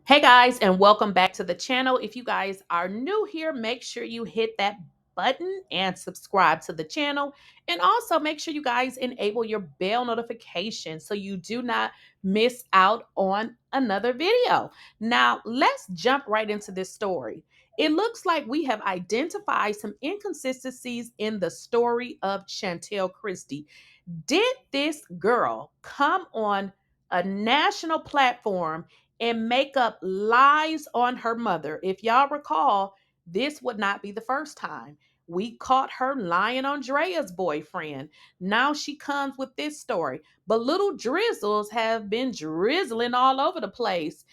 Hey guys, and welcome back to the channel. If you guys are new here, make sure you hit that button and subscribe to the channel. And also make sure you guys enable your bell notification so you do not miss out on another video. Now, let's jump right into this story. It looks like we have identified some inconsistencies in the story of Chantel Christie. Did this girl come on a national platform and make up lies on her mother? If y'all recall, this would not be the first time. We caught her lying on Drea's boyfriend. Now she comes with this story. But little drizzles have been drizzling all over the place.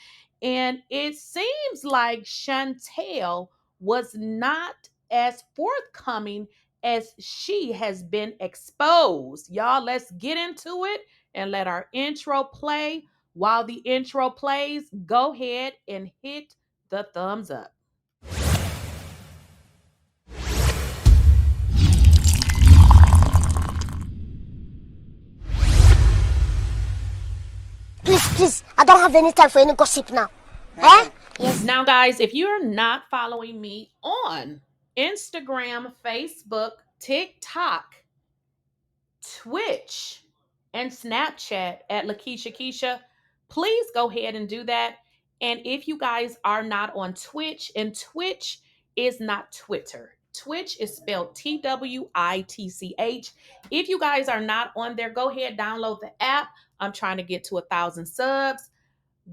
And it seems like Chantel was not as forthcoming as she has been exposed. Y'all, let's get into it and let our intro play. While the intro plays, go ahead and hit the thumbs up. Please, I don't have any time for any gossip now. Eh? Yes. Now, guys, if you're not following me on Instagram, Facebook, TikTok, Twitch, and Snapchat at Lakeysha Keysha, please go ahead and do that. And if you guys are not on Twitch, and Twitch is not Twitter, Twitch is spelled TWITCH. If you guys are not on there, go ahead, download the app. I'm trying to get to 1,000 subs.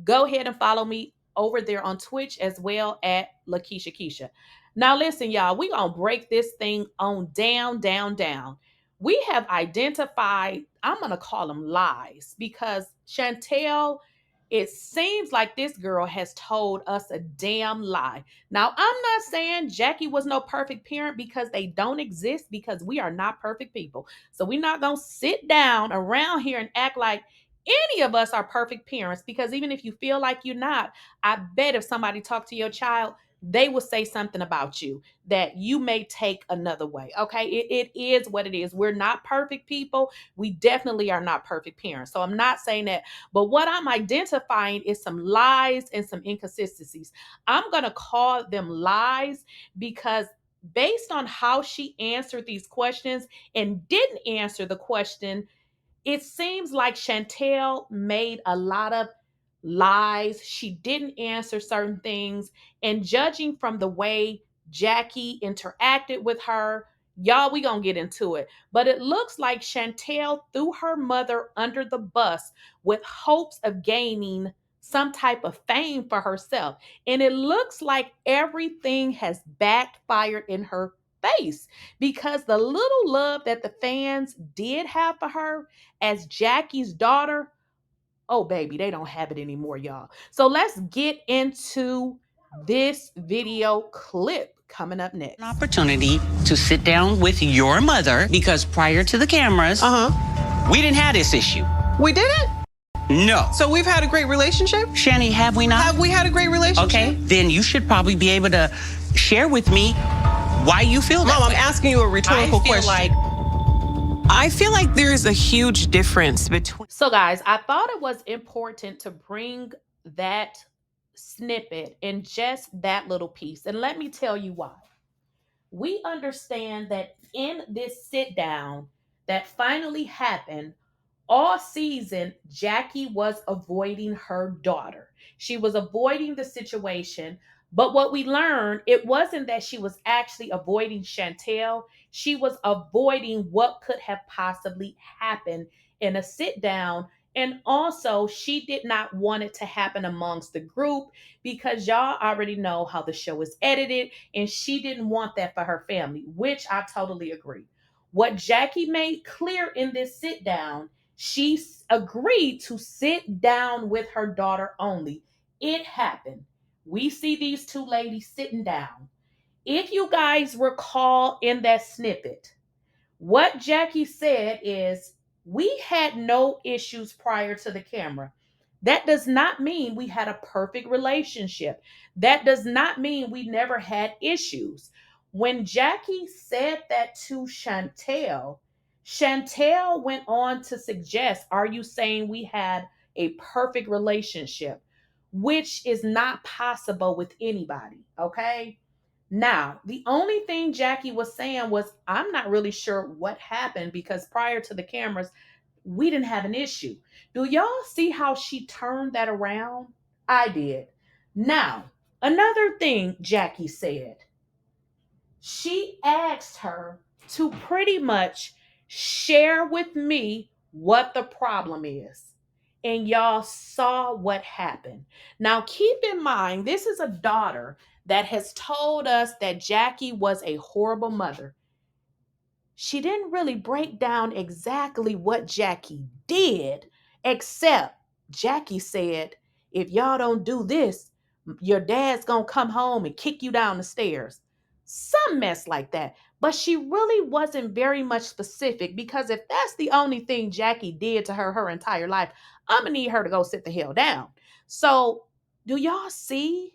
Go ahead and follow me over there on Twitch as well at Lakeysha Keysha. Now, listen, y'all, we're going to break this thing on down. We have identified, I'm going to call them lies, because Chantel, it seems like this girl has told us a damn lie. Now, I'm not saying Jackie was no perfect parent, because they don't exist, because we are not perfect people. So we're not going to sit down around here and act like any of us are perfect parents, because even if you feel like you're not, I bet if somebody talked to your child, they will say something about you that you may take another way. Okay. It is what it is. We're not perfect people. We definitely are not perfect parents. So I'm not saying that. But what I'm identifying is some lies and some inconsistencies. I'm going to call them lies because based on how she answered these questions and didn't answer the question, it seems like Chantel made a lot of lies. She didn't answer certain things. And judging from the way Jackie interacted with her, y'all, we gonna get into it. But it looks like Chantel threw her mother under the bus with hopes of gaining some type of fame for herself. And it looks like everything has backfired in her face, because the little love that the fans did have for her as Jackie's daughter, oh baby, they don't have it anymore, y'all. So let's get into this video clip coming up next. An opportunity to sit down with your mother, because prior to the cameras, we didn't have this issue. We didn't? No. So we've had a great relationship? Shaunie, have we not? Have we had a great relationship? Okay, then you should probably be able to share with me why you feel that Mom, way. I'm asking you a rhetorical question. I feel like there is a huge difference between... So guys, I thought it was important to bring that snippet in just that little piece. And let me tell you why. We understand that in this sit down that finally happened, all season, Jackie was avoiding her daughter. She was avoiding the situation. But what we learned, it wasn't that she was actually avoiding Chantel. She was avoiding what could have possibly happened in a sit down. And also, she did not want it to happen amongst the group, because y'all already know how the show is edited, and she didn't want that for her family, which I totally agree. What Jackie made clear in this sit down, she agreed to sit down with her daughter only. It happened. We see these two ladies sitting down. If you guys recall in that snippet, what Jackie said is, we had no issues prior to the camera. That does not mean we had a perfect relationship. That does not mean we never had issues. When Jackie said that to Chantel, Chantel went on to suggest, are you saying we had a perfect relationship? which is not possible with anybody, okay? Now, the only thing Jackie was saying was, I'm not really sure what happened because prior to the cameras, we didn't have an issue. Do y'all see how she turned that around? I did. Now, another thing Jackie said, she asked her to pretty much share with me what the problem is. And y'all saw what happened. Now, keep in mind, this is a daughter that has told us that Jackie was a horrible mother. She didn't really break down exactly what Jackie did, except Jackie said, if y'all don't do this, your dad's gonna come home and kick you down the stairs. Some mess like that. But she really wasn't very much specific, because if that's the only thing Jackie did to her entire life, I'm gonna need her to go sit the hell down. So, do y'all see?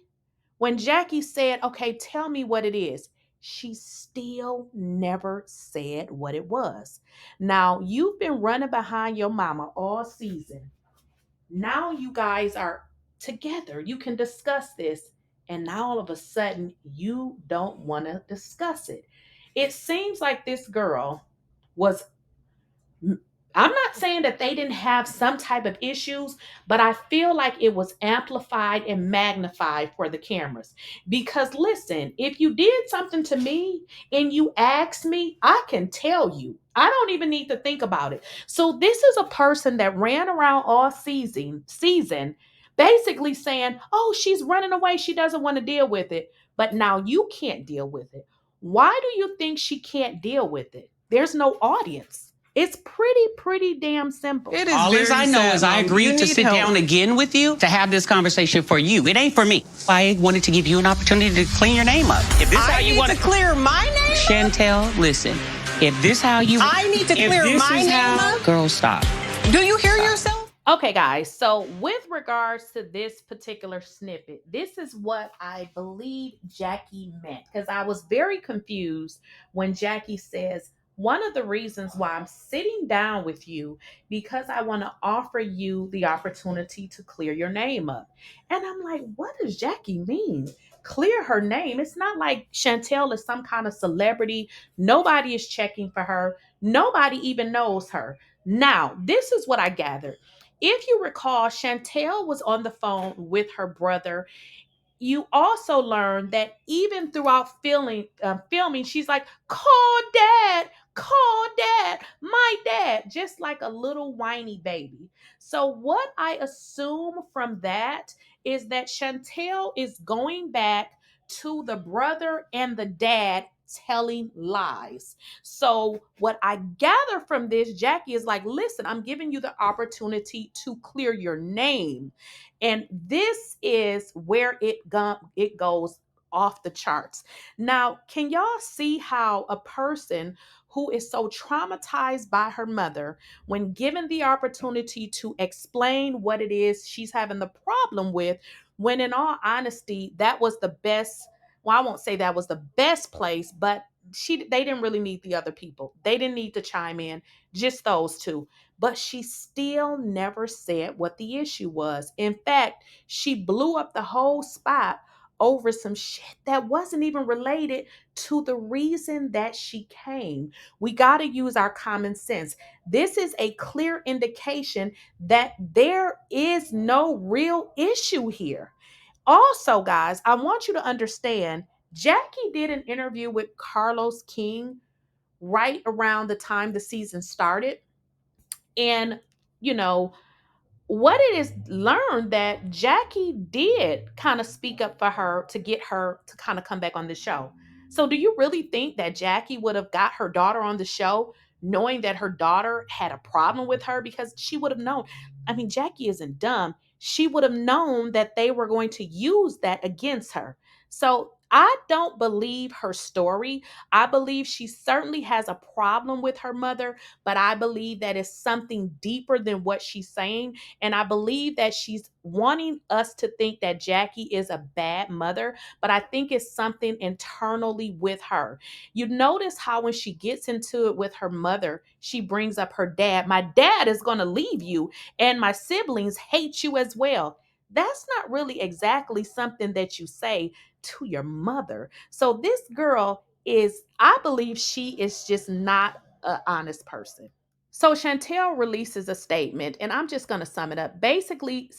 When Jackie said, okay, tell me what it is, she still never said what it was. Now, you've been running behind your mama all season. Now you guys are together. You can discuss this. And now all of a sudden, you don't want to discuss it. It seems like this girl was, I'm not saying that they didn't have some type of issues, but I feel like it was amplified and magnified for the cameras. Because listen, if you did something to me and you asked me, I can tell you. I don't even need to think about it. So this is a person that ran around all season basically saying, oh, she's running away. She doesn't want to deal with it. But now you can't deal with it. Why do you think she can't deal with it? There's no audience. It's pretty damn simple. It is All very I know sad, is I Mom. agreed You to need sit help. down again with you to have this conversation for you. It ain't for me. I wanted to give you an opportunity to clean your name up. If this how I you need want to clear my name? Chantel, listen. If this how you I need to clear my name up? Girl, stop. Do you hear yourself? Okay, guys, so with regards to this particular snippet, this is what I believe Jackie meant, because I was very confused when Jackie says, one of the reasons why I'm sitting down with you, because I want to offer you the opportunity to clear your name up. And I'm like, what does Jackie mean? Clear her name? It's not like Chantel is some kind of celebrity. Nobody is checking for her. Nobody even knows her. Now, this is what I gathered. If you recall, Chantel was on the phone with her brother. You also learned that even throughout filming, she's like, call dad, my dad, just like a little whiny baby. So what I assume from that is that Chantel is going back to the brother and the dad telling lies. So what I gather from this, Jackie is like, listen, I'm giving you the opportunity to clear your name. And this is where it goes off the charts. Now, can y'all see how a person who is so traumatized by her mother, when given the opportunity to explain what it is she's having the problem with, when in all honesty, that was the best, well, I won't say that was the best place, but they didn't really need the other people. They didn't need to chime in, just those two. But she still never said what the issue was. In fact, she blew up the whole spot over some shit that wasn't even related to the reason that she came. We got to use our common sense. This is a clear indication that there is no real issue here. Also, guys, I want you to understand, Jackie did an interview with Carlos King right around the time the season started. And, you know, what it is learned that Jackie did kind of speak up for her to get her to kind of come back on the show. So do you really think that Jackie would have got her daughter on the show knowing that her daughter had a problem with her? Because she would have known. I mean, Jackie isn't dumb. She would have known that they were going to use that against her. So I don't believe her story. I believe she certainly has a problem with her mother, but I believe that it's something deeper than what she's saying. And I believe that she's wanting us to think that Jackie is a bad mother, but I think it's something internally with her. You notice how when she gets into it with her mother, she brings up her dad. My dad is going to leave you, and my siblings hate you as well. That's not really exactly something that you say to your mother. So this girl is, I believe she is just not an honest person. So Chantel releases a statement, and I'm just going to sum it up. Basically,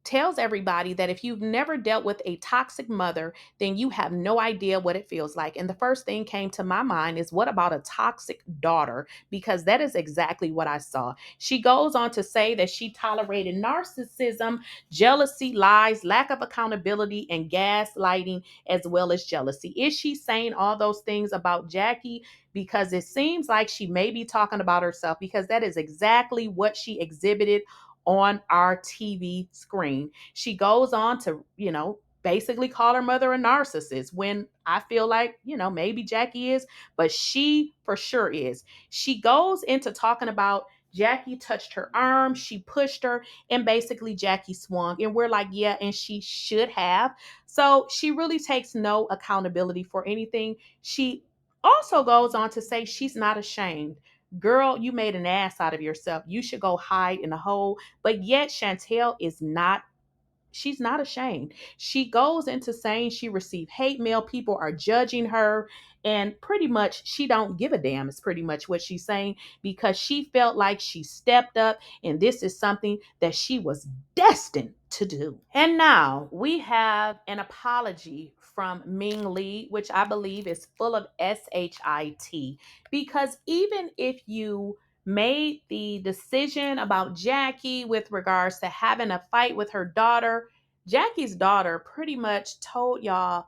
tells everybody that if you've never dealt with a toxic mother, then you have no idea what it feels like. And the first thing came to my mind is, what about a toxic daughter? Because that is exactly what I saw. She goes on to say that she tolerated narcissism, jealousy, lies, lack of accountability, and gaslighting, as well as jealousy. Is she saying all those things about Jackie? Because it seems like she may be talking about herself, because that is exactly what she exhibited on our TV screen. She goes on to, basically call her mother a narcissist, when I feel like, maybe Jackie is, but she for sure is. She goes into talking about Jackie touched her arm, she pushed her, and basically Jackie swung. And we're like, yeah, and she should have. So she really takes no accountability for anything. She also goes on to say she's not ashamed. Girl, you made an ass out of yourself. You should go hide in a hole. But yet Chantel is not, she's not ashamed. She goes into saying she received hate mail. People are judging her. And pretty much she don't give a damn is pretty much what she's saying, because she felt like she stepped up and this is something that she was destined to do. And now we have an apology from Ming Lee, which I believe is full of shit, because even if you made the decision about Jackie with regards to having a fight with her daughter, Jackie's daughter pretty much told y'all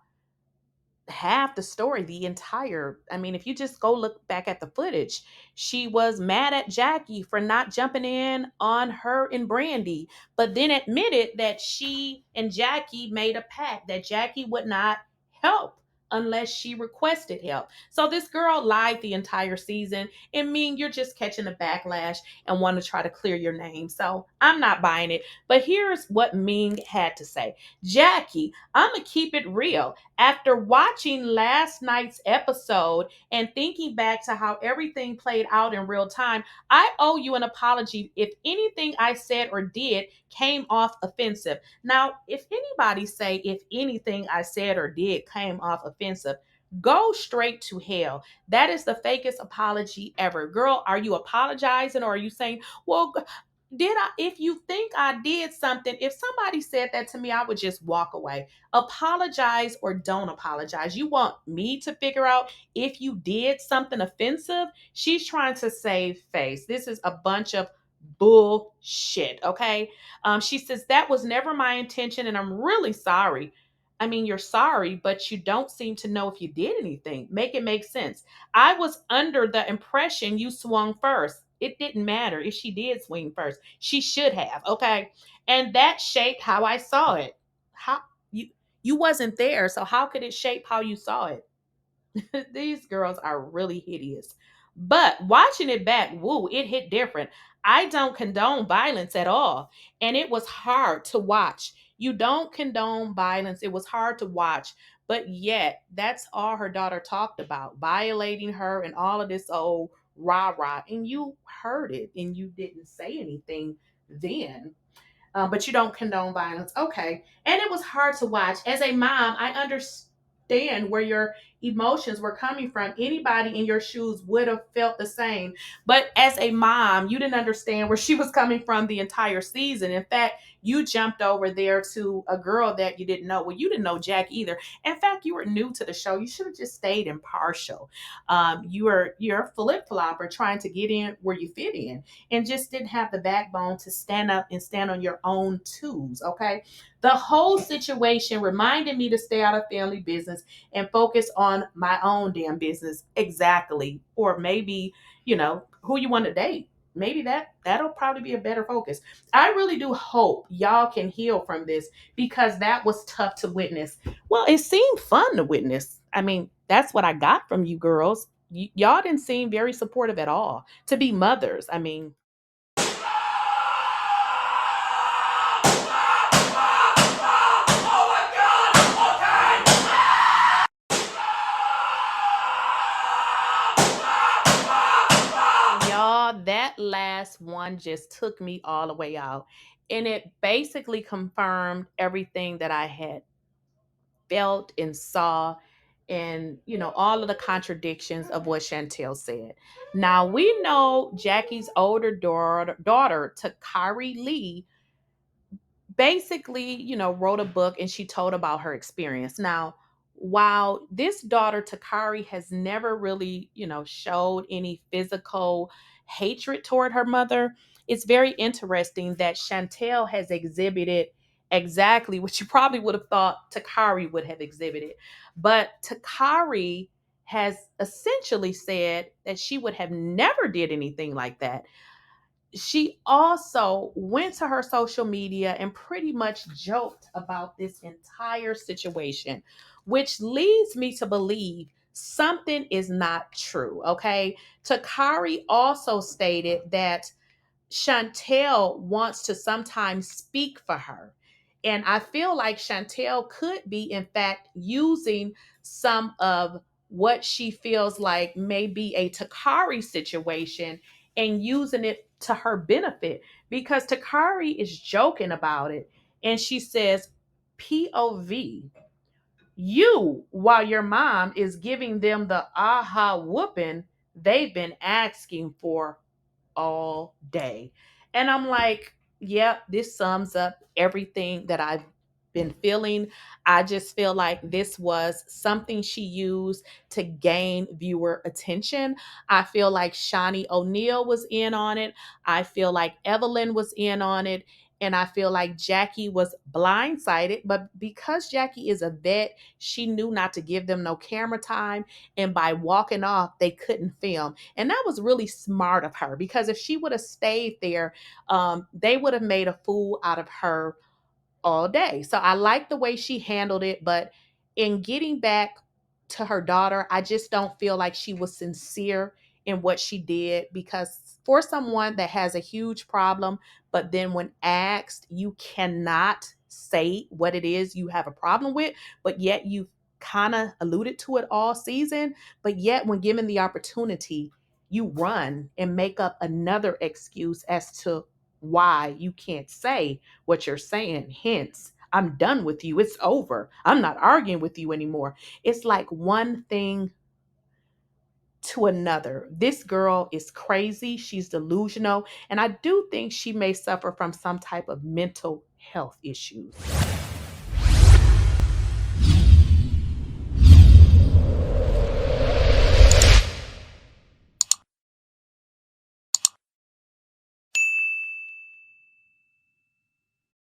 half the story, the entire. I mean, if you just go look back at the footage, she was mad at Jackie for not jumping in on her and Brandy, but then admitted that she and Jackie made a pact that Jackie would not help unless she requested help. So this girl lied the entire season, and mean you're just catching a backlash and want to try to clear your name. So I'm not buying it. But here's what Ming had to say. Jackie, I'm gonna keep it real. After watching last night's episode and thinking back to how everything played out in real time, I owe you an apology if anything I said or did came off offensive. Now, if anybody say if anything I said or did came off offensive, go straight to hell. That is the fakest apology ever. Girl, are you apologizing, or are you saying, well, did I? If you think I did something, if somebody said that to me, I would just walk away. Apologize or don't apologize. You want me to figure out if you did something offensive? She's trying to save face. This is a bunch of bullshit, okay? She says, that was never my intention, and I'm really sorry. I mean, you're sorry, but you don't seem to know if you did anything. Make it make sense. I was under the impression you swung first. It didn't matter if she did swing first. She should have, okay? And that shaped how I saw it. How you wasn't there, so how could it shape how you saw it? These girls are really hideous. But watching it back, woo, it hit different. I don't condone violence at all. And it was hard to watch. You don't condone violence. It was hard to watch. But yet, that's all her daughter talked about, violating her and all of this old rah rah. And you heard it and you didn't say anything then. But you don't condone violence. Okay. And it was hard to watch. As a mom, I understand where your emotions were coming from. Anybody in your shoes would have felt the same. But as a mom, you didn't understand where she was coming from the entire season. In fact, you jumped over there to a girl that you didn't know. Well, you didn't know Jack either. In fact, you were new to the show. You should have just stayed impartial. You're a flip flopper trying to get in where you fit in, and just didn't have the backbone to stand up and stand on your own twos, okay? The whole situation reminded me to stay out of family business and focus on my own damn business. Exactly. Or maybe, who you want to date. Maybe that'll probably be a better focus. I really do hope y'all can heal from this, because that was tough to witness. Well, it seemed fun to witness. I mean, that's what I got from you girls. Y'all didn't seem very supportive at all. To be mothers, I mean, y'all, that last last one just took me all the way out. And it basically confirmed everything that I had felt and saw, and all of the contradictions of what Chantel said. Now we know Jackie's older daughter Takari Lee basically, wrote a book and she told about her experience. Now, while this daughter, Takari, has never really, showed any physical hatred toward her mother, it's very interesting that Chantel has exhibited exactly what you probably would have thought Takari would have exhibited. But Takari has essentially said that she would have never did anything like that. She also went to her social media and pretty much joked about this entire situation, which leads me to believe something is not true. Okay. Takari also stated that Chantel wants to sometimes speak for her. And I feel like Chantel could be, in fact, using some of what she feels like may be a Takari situation and using it to her benefit, because Takari is joking about it. And she says, POV, you, while your mom is giving them the aha whooping they've been asking for all day. And I'm like, yep, this sums up everything that I've been feeling. I just feel like this was something she used to gain viewer attention. I feel like Shaunie O'Neal was in on it. I feel like Evelyn was in on it. And I feel like Jackie was blindsided. But because Jackie is a vet, she knew not to give them no camera time. And by walking off, they couldn't film. And that was really smart of her, because if she would have stayed there, they would have made a fool out of her all day. So I like the way she handled it. But in getting back to her daughter, I just don't feel like she was sincere in what she did, because for someone that has a huge problem, but then when asked, you cannot say what it is you have a problem with, but yet you kind of alluded to it all season, but yet when given the opportunity, you run and make up another excuse as to why you can't say what you're saying. Hence, I'm done with you. It's over. I'm not arguing with you anymore. It's like one thing to another. This girl is crazy. She's delusional. And I do think she may suffer from some type of mental health issues.